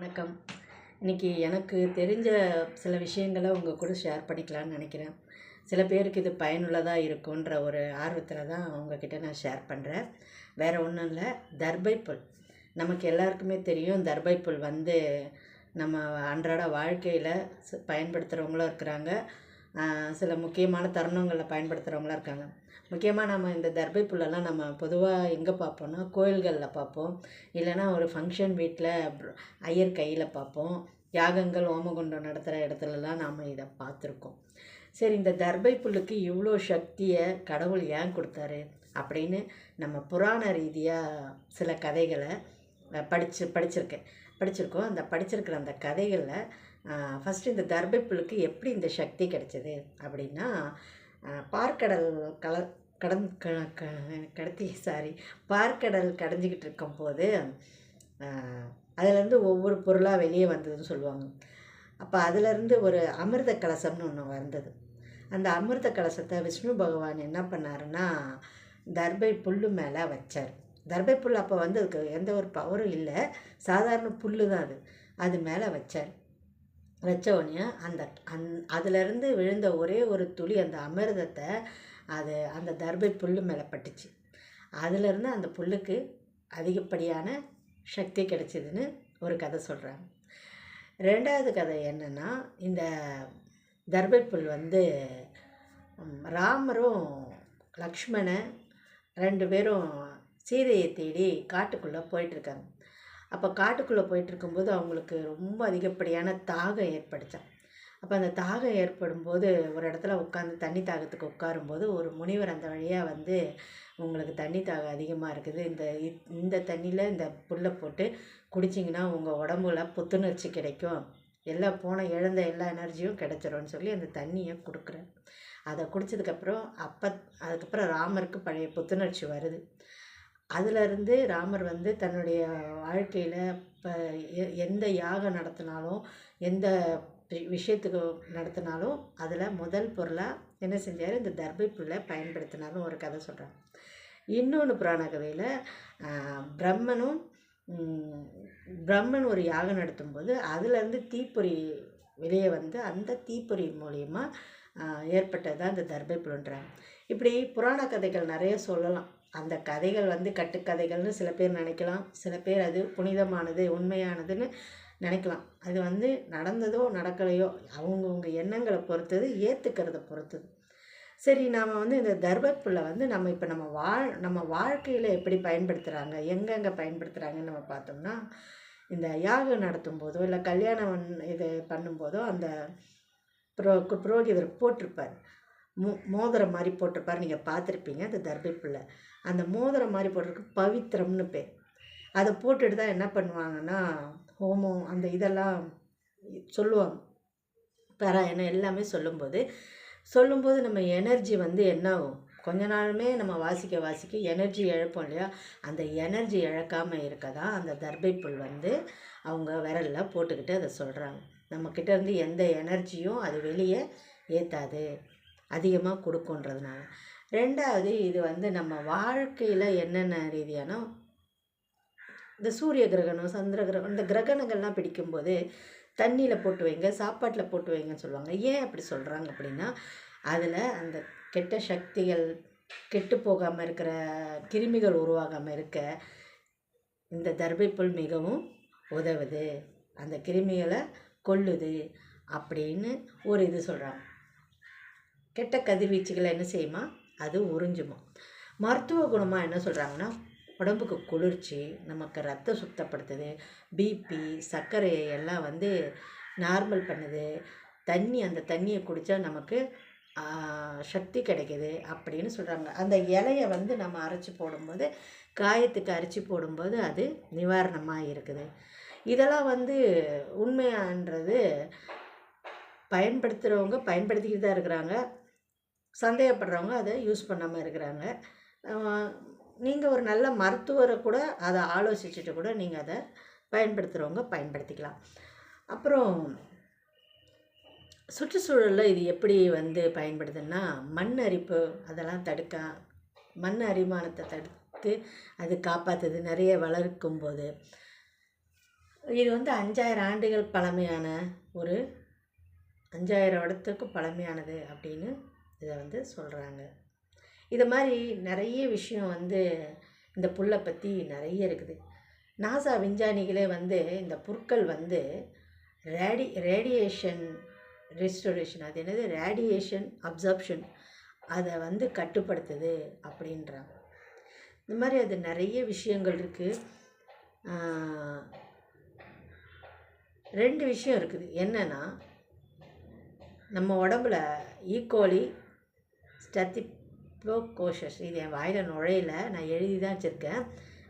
வணக்கம். இன்றைக்கி எனக்கு தெரிஞ்ச சில விஷயங்களை உங்கள் கூட ஷேர் பண்ணிக்கலான்னு நினைக்கிறேன். சில பேருக்கு இது பயனுள்ளதாக இருக்குன்ற ஒரு ஆர்வத்தில் தான் உங்ககிட்ட நான் ஷேர் பண்ணுறேன். வேறு ஒன்றும் இல்லை, தர்பைப்புல். நமக்கு எல்லாருக்குமே தெரியும், தர்பைப்புல் நம்ம அன்றாட வாழ்க்கையில் பயன்படுத்துகிறவங்களும் இருக்கிறாங்க, சில முக்கியமான தருணங்களில் பயன்படுத்துகிறவங்களாம் இருக்காங்க. முக்கியமாக நம்ம இந்த தர்பை புல்லெல்லாம் நம்ம பொதுவாக எங்கே பார்ப்போம்னா கோயில்களில் பார்ப்போம், இல்லைன்னா ஒரு ஃபங்க்ஷன் வீட்டில் ஐயர் கையில் பார்ப்போம், யாகங்கள் ஹோமகுண்டம் நடத்துகிற இடத்துலலாம் நாம் இதை பார்த்துருக்கோம். சரி, இந்த தர்பை புல்லுக்கு இவ்வளோ சக்தியை கடவுள் ஏன் கொடுத்தாரு அப்படின்னு நம்ம புராண ரீதியாக சில கதைகளை படிச்சிருக்கோம். அந்த படிச்சிருக்கிற அந்த கதைகளில் ஃபஸ்ட்டு இந்த தர்பை புல்லுக்கு எப்படி இந்த சக்தி கிடைச்சது அப்படின்னா, பார்க்கடல் பார்க்கடல் கடைஞ்சிக்கிட்டு இருக்கும்போது அதுலேருந்து ஒவ்வொரு பொருளாக வெளியே வந்ததுன்னு சொல்லுவாங்க. அப்போ அதுலேருந்து ஒரு அமிர்த கலசம்னு ஒன்று வந்தது. அந்த அமிர்த கலசத்தை விஷ்ணு பகவான் என்ன பண்ணாருன்னா தர்பை புல் மேலே வச்சார். தர்பை புல் அப்போ அதுக்கு எந்த ஒரு பவரும் இல்லை, சாதாரண புல் தான் அது மேலே வச்சார். வச்ச உடனே அதிலேருந்து விழுந்த ஒரே ஒரு துளி அந்த அமிர்தத்தை அந்த தர்பை புல் மேலே பட்டுச்சு. அதிலேருந்து அந்த புல்லுக்கு அதிகப்படியான சக்தி கிடைச்சிதுன்னு ஒரு கதை சொல்கிறாங்க. ரெண்டாவது கதை என்னென்னா, இந்த தர்பை புல் ராமரும் லக்ஷ்மணன் 2 பேரும் சீதையை தேடி காட்டுக்குள்ளே போயிட்டுருக்காங்க. அப்போ காட்டுக்குள்ளே போயிட்டுருக்கும்போது அவங்களுக்கு ரொம்ப அதிகப்படியான தாகம் ஏற்படுச்சான். அப்போ அந்த தாகம் ஏற்படும்போது ஒரு இடத்துல உட்காந்து தண்ணி தாகத்துக்கு உட்காரும்போது ஒரு முனிவர் அந்த வழியாக உங்களுக்கு தண்ணி தாகம் அதிகமாக இருக்குது, இந்த தண்ணியில் இந்த புல்லை போட்டு குடிச்சிங்கன்னா உங்கள் உடம்புல புத்துணர்ச்சி கிடைக்கும், இழந்த எல்லா எனர்ஜியும் கிடைச்சிரும்னு சொல்லி அந்த தண்ணியை கொடுக்குறேன். அதை குடித்ததுக்கப்புறம் அதுக்கப்புறம் ராமருக்கு பழைய புத்துணர்ச்சி வருது. அதிலிருந்து ராமர் தன்னுடைய வாழ்க்கையில் இப்போ எந்த யாகம் நடத்தினாலும், எந்த விஷயத்துக்கு நடத்தினாலும் அதில் முதல் பொருளாக என்ன செஞ்சார், இந்த தர்பை புல்லை பயன்படுத்தினாலும் ஒரு கதை சொல்கிறாங்க. இன்னொன்று புராண கதையில் பிரம்மன் ஒரு யாகம் நடத்தும்போது அதுலேருந்து தீப்பொறி வெளியே அந்த தீப்பொறி மூலயமா ஏற்பட்டது தான் இந்த தர்பை புல்ன்றாங்க. இப்படி புராண கதைகள் நிறைய சொல்லலாம். அந்த கதைகள் கட்டுக்கதைகள்னு சில பேர் நினைக்கலாம், சில பேர் அது புனிதமானது உண்மையானதுன்னு நினைக்கலாம். அது நடந்ததோ நடக்கலையோ அவங்கவுங்க எண்ணங்களை பொறுத்தது, ஏற்றுக்கிறத பொறுத்தது. சரி, நாம் இந்த தர்பை புல்லை நம்ம வாழ்க்கையில் எப்படி பயன்படுத்துகிறாங்க, எங்கெங்கே பயன்படுத்துகிறாங்கன்னு நம்ம பார்த்தோம்னா, இந்த யாகம் நடத்தும் போதோ இல்லை கல்யாணம் இது பண்ணும்போதோ அந்த புரோகிதர் போட்டிருப்பார், மோதிரம் மாதிரி போட்டிருப்பார், நீங்கள் பார்த்துருப்பீங்க. அந்த தர்பை புல்லை அந்த மோதிரம் மாதிரி போட்டிருக்கு பவித்திரம்னு பேர். அதை போட்டுட்டு தான் என்ன பண்ணுவாங்கன்னா ஹோமம் அந்த இதெல்லாம் சொல்லுவாங்க, பாராயணம் எல்லாமே சொல்லும்போது நம்ம எனர்ஜி என்ன ஆகும், கொஞ்ச நாளுமே நம்ம வாசிக்க எனர்ஜி இழப்போம் இல்லையா, அந்த எனர்ஜி இழக்காமல் இருக்க தான் அந்த தர்பை புல் அவங்க விரலில் போட்டுக்கிட்டு அதை சொல்கிறாங்க. நம்மக்கிட்ட இருந்து எந்த எனர்ஜியும் அது வெளியே ஏற்றாது, அதிகமாக கொடுக்குன்றதுனால. ரெண்டாவது, இது நம்ம வாழ்க்கையில் என்னென்ன ரீதியான இந்த சூரிய கிரகணம், சந்திர கிரகணம், இந்த கிரகணங்கள்லாம் பிடிக்கும்போது தண்ணியில் போட்டு வைங்க, சாப்பாட்டில் போட்டு வைங்கன்னு சொல்லுவாங்க. ஏன் அப்படி சொல்கிறாங்க அப்படின்னா, அதில் அந்த கெட்ட சக்திகள் கெட்டு போகாமல் இருக்கிற கிருமிகள் உருவாகாமல் இருக்க இந்த தர்பை புல் மிகவும் உதவுது, அந்த கிருமிகளை கொல்லுது அப்படின்னு ஒரு இது சொல்கிறாங்க. கெட்ட கதிர்வீச்சுகளை என்ன செய்யுமா, அது உறிஞ்சுமா. மருத்துவ குணமாக என்ன சொல்கிறாங்கன்னா, உடம்புக்கு குளிர்ச்சி, நமக்கு ரத்த சுத்தப்படுத்துது, பிபி சர்க்கரையை எல்லாம் நார்மல் பண்ணுது, அந்த தண்ணியை குடித்தா நமக்கு சக்தி கிடைக்கிது அப்படின்னு சொல்கிறாங்க. அந்த இலையை நம்ம அரைச்சி போடும்போது, காயத்துக்கு அரைச்சி போடும்போது அது நிவாரணமாக இருக்குது. இதெல்லாம் உண்மையான்றது பயன்படுத்துகிறவங்க பயன்படுத்திக்கிட்டு தான் இருக்கிறாங்க, சந்தேகப்படுறவங்க அதை யூஸ் பண்ணாமல் இருக்கிறாங்க. நீங்கள் ஒரு நல்ல மருத்துவரை கூட அதை ஆலோசிச்சுட்டு கூட நீங்கள் அதை பயன்படுத்துகிறவங்க பயன்படுத்திக்கலாம். அப்புறம் சுற்றுச்சூழலில் இது எப்படி பயன்படுதுன்னா, மண் அரிப்பு அதெல்லாம் மண் அரிமானத்தை தடுத்து அது காப்பாற்றுது. நிறைய வளர்க்கும்போது இது வந்து 5000 ஆண்டுகள் பழமையான ஒரு 5000 வருடத்துக்கு பழமையானது அப்படின்னு இதை வந்து சொல்கிறாங்க. இது மாதிரி நிறைய விஷயம் வந்து இந்த புல்லை பற்றி நிறைய இருக்குது. நாசா விஞ்ஞானிகளே வந்து இந்த புற்கள் வந்து ரேடியேஷன் ரெஸ்டோரேஷன், அது என்னது, ரேடியேஷன் அப்சர்ப்ஷன், அதை வந்து கட்டுப்படுத்துது அப்படின்றாங்க. இந்த மாதிரி அது நிறைய விஷயங்கள் இருக்குது. 2 விஷயம் இருக்குது. என்னென்னா, நம்ம உடம்புல ஈகோலி ஸ்டெஃப்லோகோக்கஸ், இது என் வாயில் நுழையில, நான் எழுதி தான் வச்சுருக்கேன்.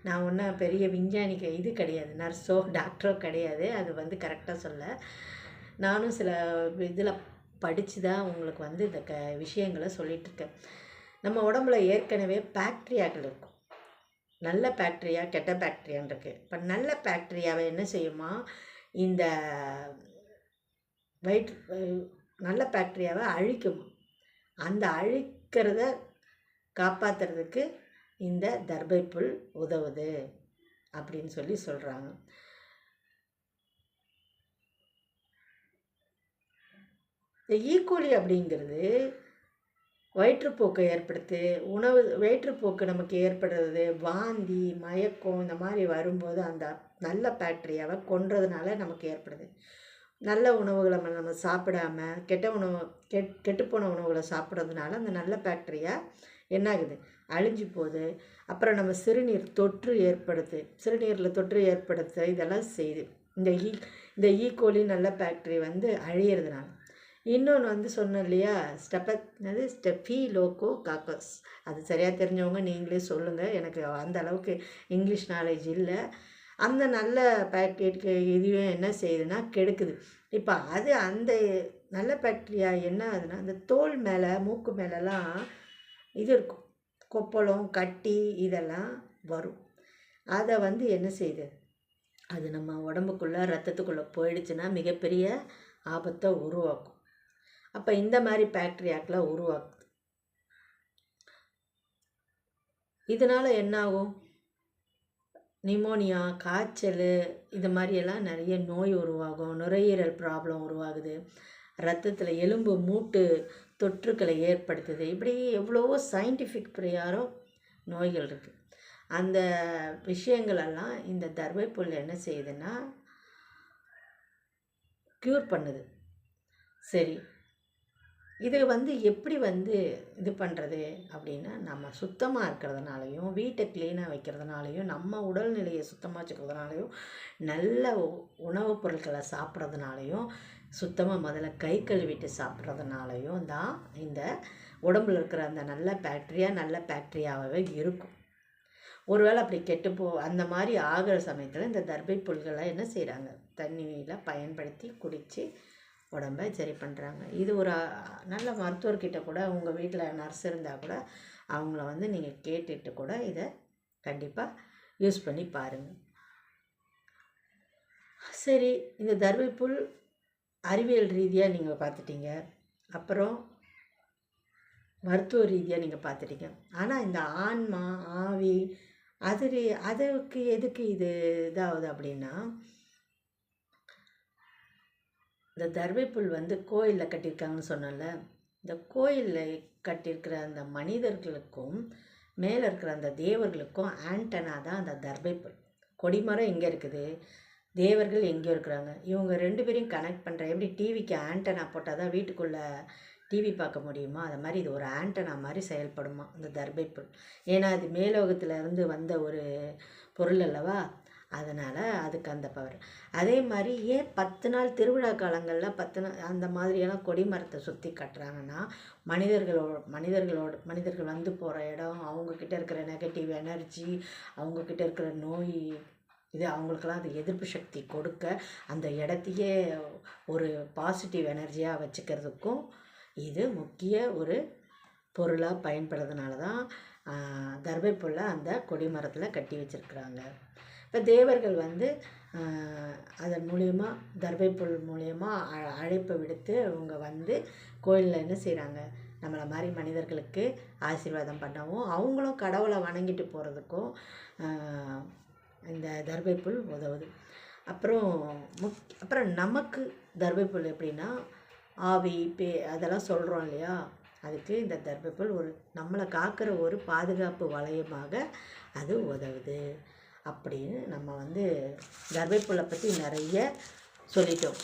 நான் ஒன்றும் பெரிய விஞ்ஞானிக்க இது கிடையாது, நர்ஸோ டாக்டரோ கிடையாது. அது வந்து கரெக்டாக சொல்ல, நானும் சில இதில் படித்து தான் உங்களுக்கு வந்து இந்த விஷயங்களை சொல்லிகிட்ருக்கேன். நம்ம உடம்புல ஏற்கனவே பாக்டீரியாக்கள் இருக்கும். நல்ல பாக்டீரியா, கெட்ட பாக்டீரியான்னு இருக்குது. இப்போ நல்ல பாக்டீரியாவை என்ன செய்யுமா, இந்த நல்ல பாக்டீரியாவை அழிக்கும். அந்த அழிக்கிறத காப்பாற்றுறதுக்கு இந்த தர்பை புல் உதவுது அப்படின்னு சொல்லி சொல்கிறாங்க. இந்த ஈகோலி அப்படிங்கிறது வயிற்றுப்போக்கை ஏற்படுத்து, வயிற்றுப்போக்கு நமக்கு ஏற்படுறது, வாந்தி, மயக்கம், இந்த மாதிரி வரும்போது அந்த நல்ல பாக்டீரியாவை கொன்றதுனால நமக்கு ஏற்படுது. நல்ல உணவுகளை நம்ம சாப்பிடாம கெட்டுப்போன உணவுகளை சாப்பிட்றதுனால அந்த நல்ல பாக்டீரியா என்ன ஆகுது, அழிஞ்சு போகுது. அப்புறம் நம்ம சிறுநீர் தொற்று ஏற்படுத்து, சிறுநீரில் தொற்று ஏற்படுத்த இதெல்லாம் செய்யுது இந்த ஈகோலி நல்ல பாக்டீரியா வந்து அழியிறதுனால. இன்னொன்று வந்து சொன்னேன் இல்லையா, ஸ்டெஃபிலோகோகஸ், அது சரியாக தெரிஞ்சவங்க நீங்களே சொல்லுங்கள். எனக்கு அந்த அளவுக்கு இங்கிலீஷ் நாலேஜ் இல்லை. அந்த நல்ல பாக்கெட்டுக்கு இதுவும் என்ன செய்யுதுன்னா கெடுக்குது. இப்போ அது அந்த நல்ல பாக்டீரியா என்ன ஆகுதுன்னா, அந்த தோல் மேலே, மூக்கு மேலெலாம் இது இருக்கும், கொப்பளம், கட்டி, இதெல்லாம் வரும். அதை வந்து என்ன செய்யுது, அது நம்ம உடம்புக்குள்ளே ரத்தத்துக்குள்ளே போயிடுச்சுன்னா மிகப்பெரிய ஆபத்தை உருவாக்கும். அப்போ இந்த மாதிரி பாக்டீரியாக்கெலாம் உருவாக்குது. இதனால் என்னாகும், நிமோனியா, காய்ச்சல், இது மாதிரியெல்லாம் நிறைய நோய் உருவாகும். நுரையீரல் ப்ராப்ளம் உருவாகுது. ரத்தத்தில் எலும்பு மூட்டு தொற்றுக்களை ஏற்படுத்துது. இப்படி எவ்வளவோ சயின்டிஃபிக் பிரகாரம் நோய்கள் இருக்குது. அந்த விஷயங்களெல்லாம் இந்த தர்பை புல் என்ன செய்யுதுன்னா க்யூர் பண்ணுது. சரி, இது வந்து எப்படி வந்து இது பண்ணுறது அப்படின்னா, நம்ம சுத்தமாக இருக்கிறதுனாலையும், வீட்டை க்ளீனாக வைக்கிறதுனாலையும், நம்ம உடல்நிலையை சுத்தமாக வச்சுக்கிறதுனாலையும், நல்ல உணவுப் பொருட்களை சாப்பிட்றதுனாலையும், சுத்தமாக முதல்ல கை கழுவிட்டு சாப்பிட்றதுனாலையும் தான் இந்த உடம்புல இருக்கிற அந்த நல்ல பாக்டீரியாவே இருக்கும். ஒருவேளை அப்படி அந்த மாதிரி ஆகிற சமயத்தில் இந்த தர்பை புல்களை என்ன செய்கிறாங்க, தண்ணியில் பயன்படுத்தி குடித்து உடம்பை சரி பண்ணுறாங்க. இது ஒரு நல்ல மருத்துவர்கிட்ட கூட, உங்கள் வீட்டில் நர்ஸ் இருந்தால் கூட அவங்கள வந்து நீங்கள் கேட்டுட்டு கூட இதை கண்டிப்பாக யூஸ் பண்ணி பாருங்கள். சரி, இந்த தர்பை புல் அறிவியல் ரீதியாக நீங்கள் பார்த்துட்டீங்க, அப்புறம் மருத்துவ ரீதியாக நீங்கள் பார்த்துட்டீங்க. ஆனால் இந்த ஆன்மா, ஆவி, அதுக்கு எதுக்கு இது இதாகுது அப்படின்னா, இந்த தர்பை புல் வந்து கோயிலில் கட்டியிருக்காங்கன்னு சொன்னல, இந்த கோயிலில் கட்டியிருக்கிற அந்த மனிதர்களுக்கும் மேலே இருக்கிற அந்த தேவர்களுக்கும் ஆண்டனா தான் அந்த தர்பை புல். கொடிமரம் எங்கே இருக்குது, தேவர்கள் எங்கேயோ இருக்கிறாங்க. இவங்க 2 பேரையும் கனெக்ட் பண்ணுற, எப்படி டிவிக்கு ஆண்டனா போட்டால் தான் வீட்டுக்குள்ளே டிவி பார்க்க முடியுமா, அது மாதிரி இது ஒரு ஆண்டனா மாதிரி செயல்படுமா இந்த தர்பை புல். ஏன்னா அது மேலோகத்திலேருந்து வந்த ஒரு பொருள் அல்லவா, அதனால் அதுக்கு அந்த பவர். அதே மாதிரி ஏன் 10 நாள் திருவிழா காலங்களில் 10 நாள் அந்த மாதிரியெல்லாம் கொடி மரத்தை சுற்றி கட்டுறாங்கன்னா, மனிதர்கள் வந்து போகிற இடம், அவங்கக்கிட்ட இருக்கிற நெகட்டிவ் எனர்ஜி, அவங்கக்கிட்ட இருக்கிற நோய், இது அவங்களுக்கெல்லாம் அது எதிர்ப்பு சக்தி கொடுக்க, அந்த இடத்தையே ஒரு பாசிட்டிவ் எனர்ஜியாக வச்சுக்கிறதுக்கும் இது முக்கிய ஒரு பொருளாக பயன்படுறதுனால தான் தர்பை புல்லை அந்த கொடிமரத்தில் கட்டி வச்சுருக்குறாங்க. இப்போ தேவர்கள் வந்து அதன் மூலயமா, தர்பை புல் மூலயமா அழைப்பு விடுத்து அவங்க வந்து கோயிலில் என்ன செய்கிறாங்க, நம்மளை மாதிரி மனிதர்களுக்கு ஆசீர்வாதம் பண்ணவும், அவங்களும் கடவுளை வணங்கிட்டு போகிறதுக்கும் இந்த தர்பை புல் உதவுது. அப்புறம் அப்புறம் நமக்கு தர்பைப்புல் எப்படின்னா ஆவி அதெல்லாம் சொல்கிறோம் இல்லையா, அதுக்கு இந்த தர்பைப்புல் ஒரு நம்மளை காக்கிற ஒரு பாதுகாப்பு வளையமாக அது உதவுது அப்படின்னு நம்ம வந்து தர்பைப்புல்லை பற்றி நிறைய சொல்லிட்டோம்.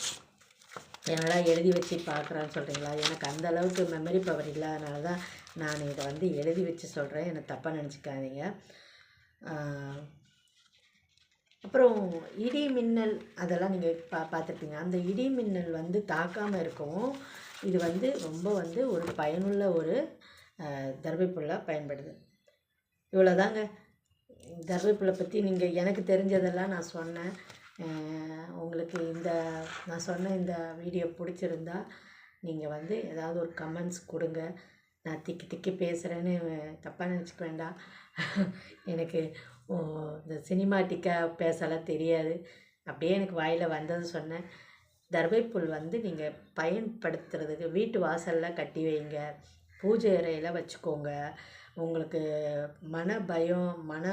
என்னடா எழுதி வச்சு பார்க்குறான்னு சொல்கிறீங்களா? எனக்கு அந்த அளவுக்கு மெமரி பவர் இல்லாதனால தான் நான் இதை வந்து எழுதி வச்சு சொல்கிறேன், என்னை தப்பாக நினச்சிக்காதீங்க. அப்புறம் இடி மின்னல் அதெல்லாம் நீங்கள் பார்த்துருப்பீங்க. அந்த இடி மின்னல் வந்து தாக்காமல் இருக்கவும் இது வந்து ரொம்ப வந்து ஒரு பயனுள்ள ஒரு தர்பைப்புல்லாக பயன்படுது. இவ்வளோதாங்க தர்பைப்புல்லை பற்றி நீங்கள் எனக்கு தெரிஞ்சதெல்லாம் நான் சொன்னேன். உங்களுக்கு நான் சொன்ன இந்த வீடியோ பிடிச்சிருந்தா நீங்கள் வந்து ஏதாவது ஒரு கமெண்ட்ஸ் கொடுங்க. நான் திக்கி திக்கி பேசுகிறேன்னு தப்பாக நினச்சிக்க வேண்டாம். எனக்கு இந்த சினிமாட்டிக்காக பேசலாம் தெரியாது, அப்படியே எனக்கு வாயில் வந்தது சொன்னேன். தர்பைப்புல் வந்து நீங்கள் பயன்படுத்துறதுக்கு வீட்டு வாசலில் கட்டி வைங்க, பூஜை அறையில் வச்சுக்கோங்க. உங்களுக்கு மன பயம் மன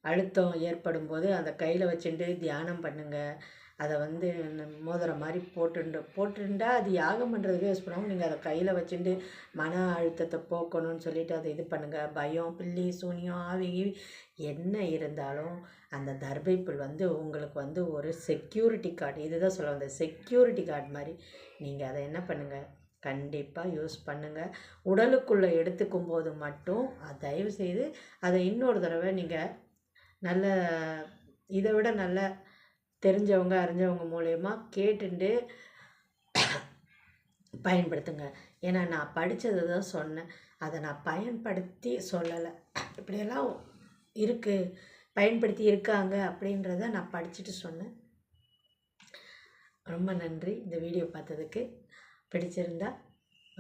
அழுத்தம் ஏற்படும்போது அதை கையில் வச்சுட்டு தியானம் பண்ணுங்கள். அதை வந்து மோதிரம் மாதிரி போட்டுண்டா அது யாகம் பண்ணுறதுக்கு யூஸ் பண்ணுவோம். நீங்கள் அதை கையில் வச்சுட்டு மன அழுத்தத்தை போக்கணும்னு சொல்லிவிட்டு அதை இது பண்ணுங்கள். பயம் பில்லி சூனியம் ஆவி என்ன இருந்தாலும் அந்த தர்பைப்புல் வந்து உங்களுக்கு வந்து ஒரு செக்யூரிட்டி கார்டு, இதுதான் சொல்ல வந்த செக்யூரிட்டி கார்டு மாதிரி. நீங்கள் அதை என்ன பண்ணுங்கள், கண்டிப்பாக யூஸ் பண்ணுங்கள். உடலுக்குள்ளே எடுத்துக்கும் போது மட்டும் தயவுசெய்து அதை இன்னொரு தடவை நீங்கள் நல்ல இதை விட நல்ல தெரிஞ்சவங்க அறிஞ்சவங்க மூலயமா கேட்டுட்டு பயன்படுத்துங்க. ஏன்னா நான் படித்ததை தான் சொன்னேன், அதை நான் பயன்படுத்தி சொல்லலை. இப்படியெல்லாம் இருக்குது, பயன்படுத்தி இருக்காங்க அப்படின்றத நான் படிச்சுட்டு சொன்னேன். ரொம்ப நன்றி இந்த வீடியோ பார்த்ததுக்கு. பிடிச்சிருந்தா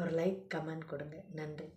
ஒரு லைக் கமெண்ட் கொடுங்க. நன்றி.